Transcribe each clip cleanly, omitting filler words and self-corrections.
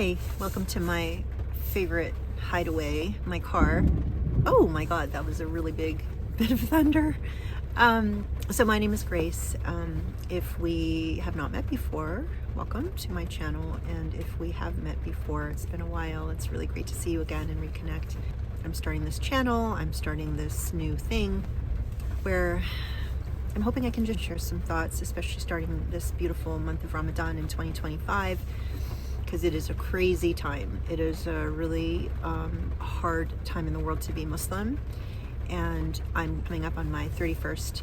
Hey, welcome to my favorite hideaway, my car. Oh my God, that was a really big bit of thunder. So my name is Grace. If we have not met before, welcome to my channel. And if we have met before, it's been a while. It's really great to see you again and reconnect. I'm starting this channel. I'm starting this new thing where I'm hoping I can just share some thoughts, especially starting this beautiful month of Ramadan in 2025. Because it is a crazy time. It is a really hard time in the world to be Muslim, and I'm coming up on my 31st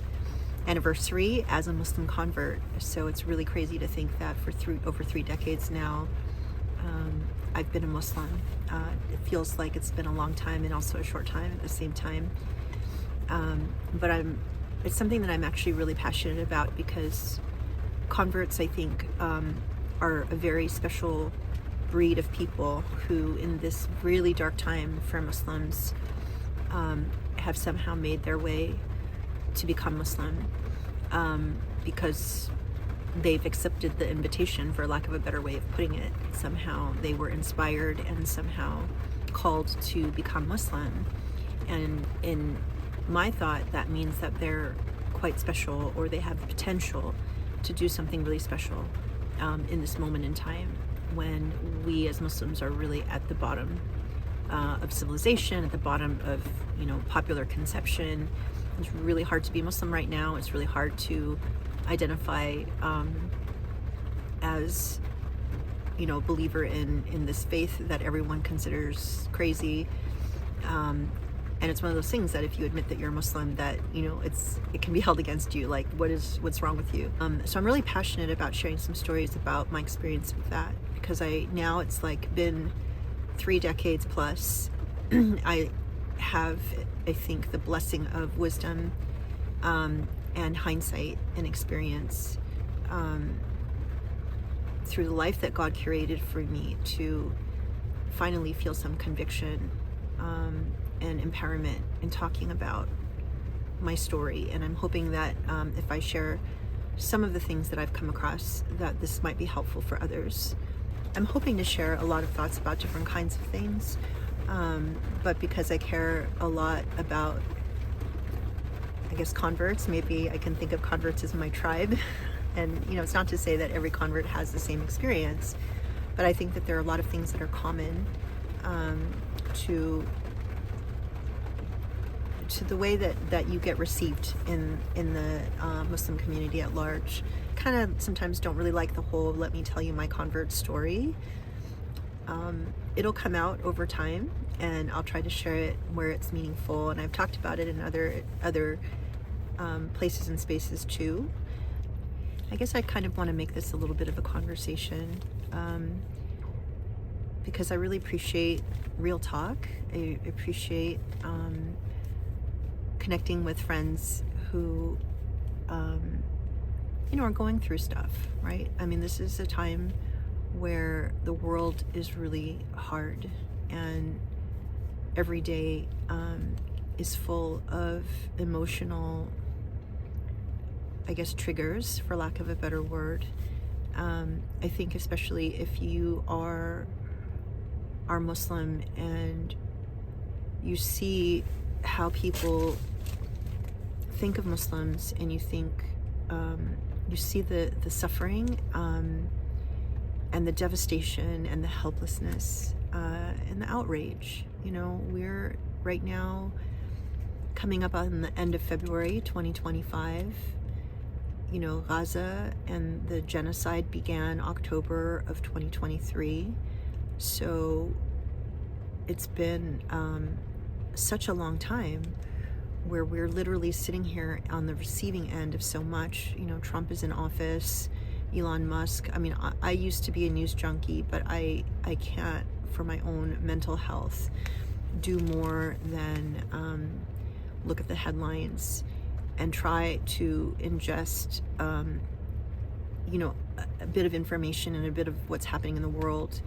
anniversary as a Muslim convert. So it's really crazy to think that for over three decades now, I've been a Muslim. It feels like it's been a long time and also a short time at the same time. But it's something that I'm actually really passionate about, because converts, I think, are a very special breed of people who, in this really dark time for Muslims, have somehow made their way to become Muslim, because they've accepted the invitation, for lack of a better way of putting it. Somehow they were inspired and somehow called to become Muslim. And in my thought, that means that they're quite special, or they have the potential to do something really special in this moment in time, when we as Muslims are really at the bottom of civilization, at the bottom of popular conception. It's really hard to be Muslim right now. It's really hard to identify as a believer in this faith that everyone considers crazy. And it's one of those things that if you admit that you're a Muslim, that it can be held against you. Like, what's wrong with you? So I'm really passionate about sharing some stories about my experience with that, because it's like been 3 decades plus. I have, I think, the blessing of wisdom and hindsight and experience through the life that God curated for me, to finally feel some conviction and empowerment in talking about my story. And I'm hoping that if I share some of the things that I've come across, that this might be helpful for others. I'm hoping to share a lot of thoughts about different kinds of things, but because I care a lot about, I guess, converts, maybe I can think of converts as my tribe. And it's not to say that every convert has the same experience, but I think that there are a lot of things that are common to the way that you get received in the Muslim community at large. Kind of sometimes don't really like the whole "let me tell you my convert story." It'll come out over time, and I'll try to share it where it's meaningful. And I've talked about it in other places and spaces too. I guess I kind of want to make this a little bit of a conversation, because I really appreciate real talk. I appreciate connecting with friends who are going through stuff, right? I mean, this is a time where the world is really hard, and every day is full of emotional, I guess, triggers, for lack of a better word. I think especially if you are Muslim and you see how people think of Muslims, and you think you see the suffering and the devastation and the helplessness and the outrage. We're right now coming up on the end of February 2025. Gaza and the genocide began October of 2023. So it's been such a long time, where we're literally sitting here on the receiving end of so much. Trump is in office, Elon Musk. I mean, I used to be a news junkie, but I can't, for my own mental health, do more than look at the headlines and try to ingest a bit of information and a bit of what's happening in the world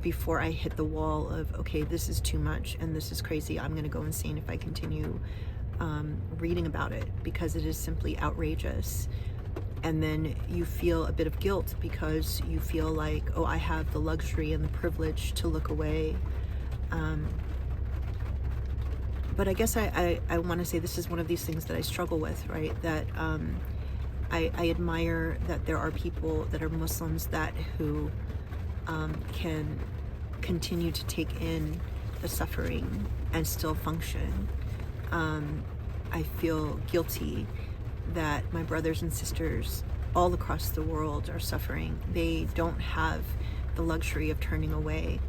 before I hit the wall of, okay, this is too much and this is crazy. I'm going to go insane if I continue reading about it, because it is simply outrageous. And then you feel a bit of guilt, because you feel like, oh, I have the luxury and the privilege to look away. But I guess I want to say this is one of these things that I struggle with, right? That I admire that there are people that are Muslims who can continue to take in the suffering and still function. I feel guilty that my brothers and sisters all across the world are suffering. They don't have the luxury of turning away.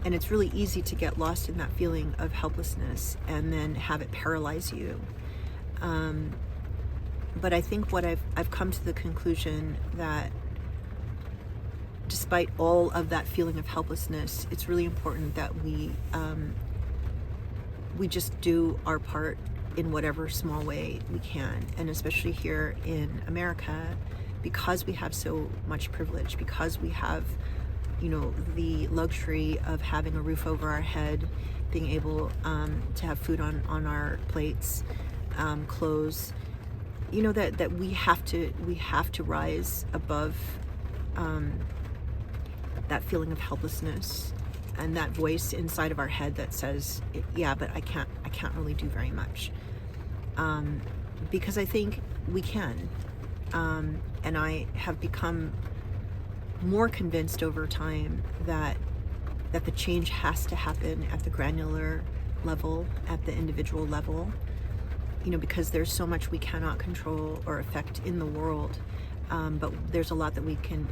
And it's really easy to get lost in that feeling of helplessness and then have it paralyze you. But I think what I've come to the conclusion that despite all of that feeling of helplessness, it's really important that we just do our part in whatever small way we can. And especially here in America, because we have so much privilege, because we have, the luxury of having a roof over our head, being able to have food on our plates, clothes, that we have to rise above that feeling of helplessness and that voice inside of our head that says, yeah, but I can't really do very much. Because I think we can. And I have become more convinced over time that the change has to happen at the granular level, at the individual level, because there's so much we cannot control or affect in the world. But there's a lot that we can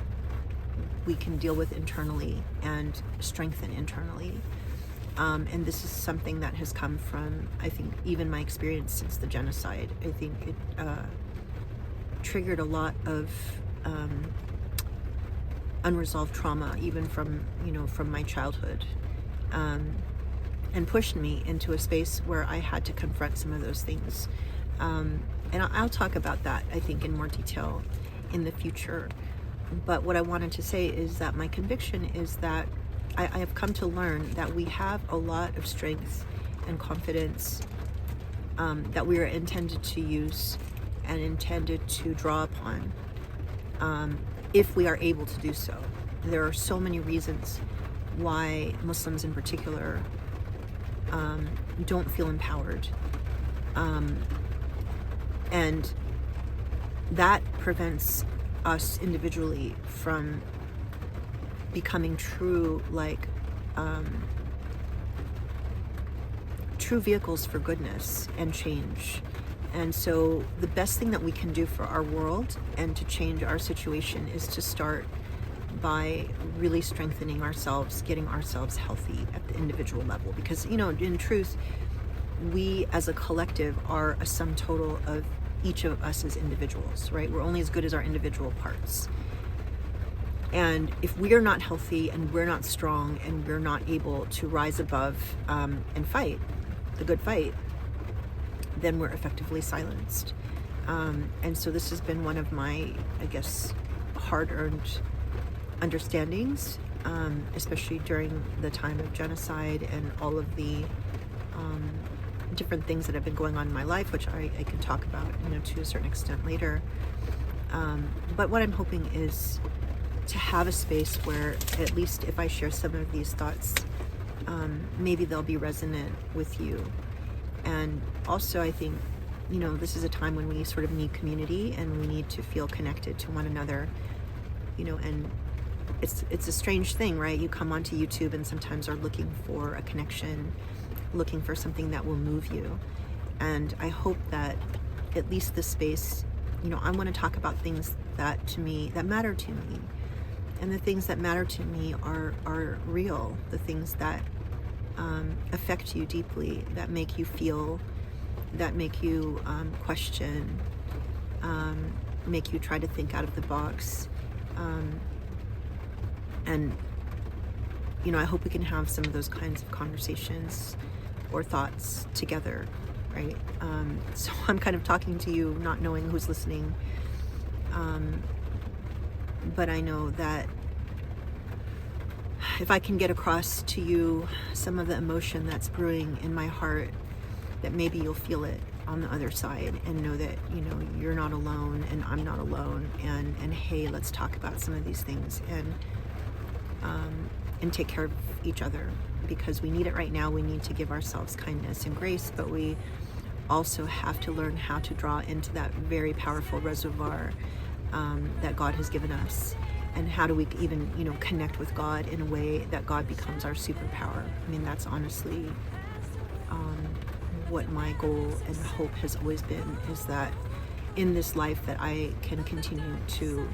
deal with internally and strengthen internally. And this is something that has come from, I think, even my experience since the genocide. I think it triggered a lot of unresolved trauma, even from my childhood, and pushed me into a space where I had to confront some of those things. And I'll talk about that, I think, in more detail in the future. But what I wanted to say is that my conviction is that I have come to learn that we have a lot of strength and confidence that we are intended to use and intended to draw upon if we are able to do so. There are so many reasons why Muslims in particular don't feel empowered. And that prevents us individually from becoming true vehicles for goodness and change. And so the best thing that we can do for our world and to change our situation is to start by really strengthening ourselves, getting ourselves healthy at the individual level. Because, in truth, we as a collective are a sum total of each of us as individuals, right? We're only as good as our individual parts. And if we are not healthy and we're not strong and we're not able to rise above and fight the good fight, then we're effectively silenced. And so this has been one of my, I guess, hard-earned understandings, especially during the time of genocide and all of the different things that have been going on in my life, which I can talk about, to a certain extent later. But what I'm hoping is to have a space where, at least if I share some of these thoughts, maybe they'll be resonant with you. And also, I think, this is a time when we sort of need community and we need to feel connected to one another, and it's a strange thing, right? You come onto YouTube and sometimes are looking for a connection, looking for something that will move you. And I hope that at least this space, I want to talk about things that matter to me. And the things that matter to me are real, the things that affect you deeply, that make you feel, that make you question, make you try to think out of the box. And, I hope we can have some of those kinds of conversations or thoughts together, right? So I'm kind of talking to you, not knowing who's listening. But I know that if I can get across to you some of the emotion that's brewing in my heart, that maybe you'll feel it on the other side, and know that, you know, you're not alone and I'm not alone, and hey, let's talk about some of these things, and take care of each other, because we need it right now. We need to give ourselves kindness and grace, but we also have to learn how to draw into that very powerful reservoir that God has given us. And how do we even, you know, connect with God in a way that God becomes our superpower? I mean, that's honestly what my goal and hope has always been, is that in this life that I can continue to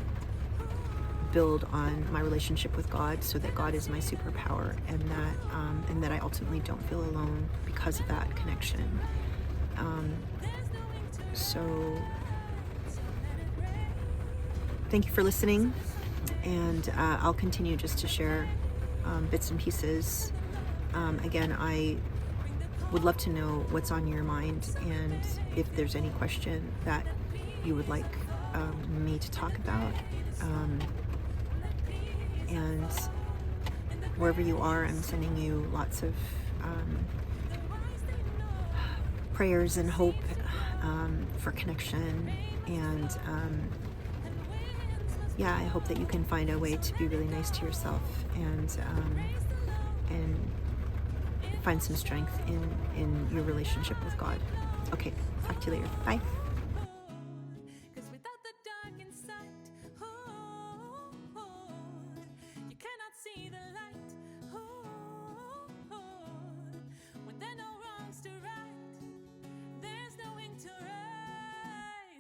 build on my relationship with God, so that God is my superpower, and that I ultimately don't feel alone because of that connection. So thank you for listening, and I'll continue just to share bits and pieces. Again, I would love to know what's on your mind, and if there's any question that you would like me to talk about. And wherever you are, I'm sending you lots of prayers and hope for connection, and yeah, I hope that you can find a way to be really nice to yourself, and find some strength in your relationship with God. Okay, talk to you later. Bye.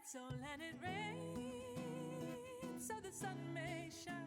So let it rain, so the sun may shine.